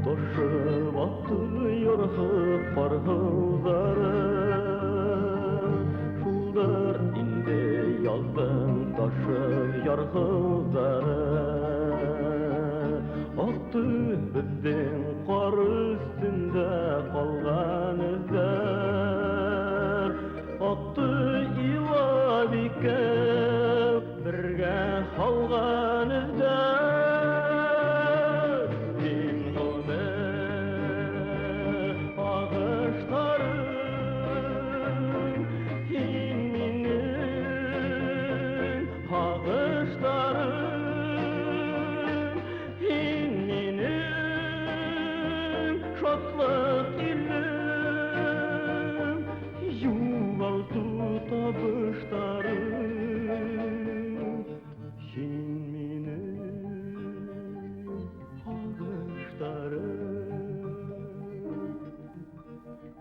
Toşup atıyor parhılları, şullar indi yazdım taşıp yarhılları. Aktı bizden kar üstünde kalgan izler, aktı ilabike birge kalgan izler. Şatlık ilim yuvaldı tabışlarım, hin minim ağışlarım.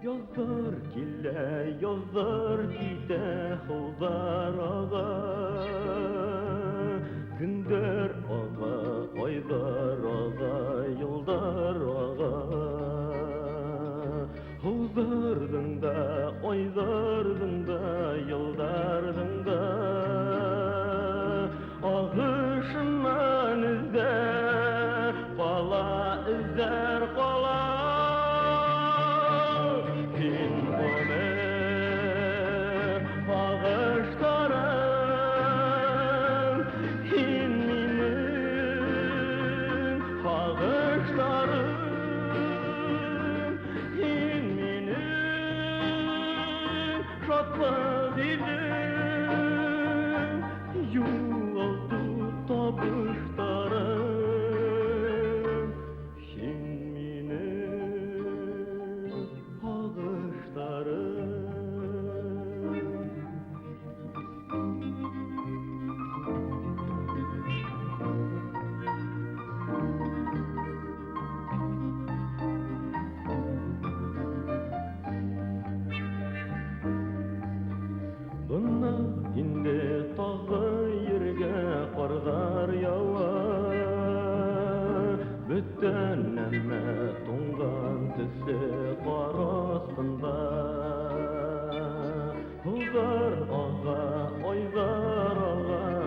Yazlar kille, yazlar gide, hıldar ağa, gündür ağa, aylar ağa, yıldar ağa. Hıldardın da, aylardın da, yıldardın da, ağışından izler, bala izler kala. Hin öme bağışlarım, hin minim bağışlarım, hin minim şatlık ilim yuvaldı tabışlarım, hin minim bağışlarım. Buna indi tağı yerge karlar yağar, bütün emme tungan tüsü kar astında. Hıldar ağa, aylar ağa,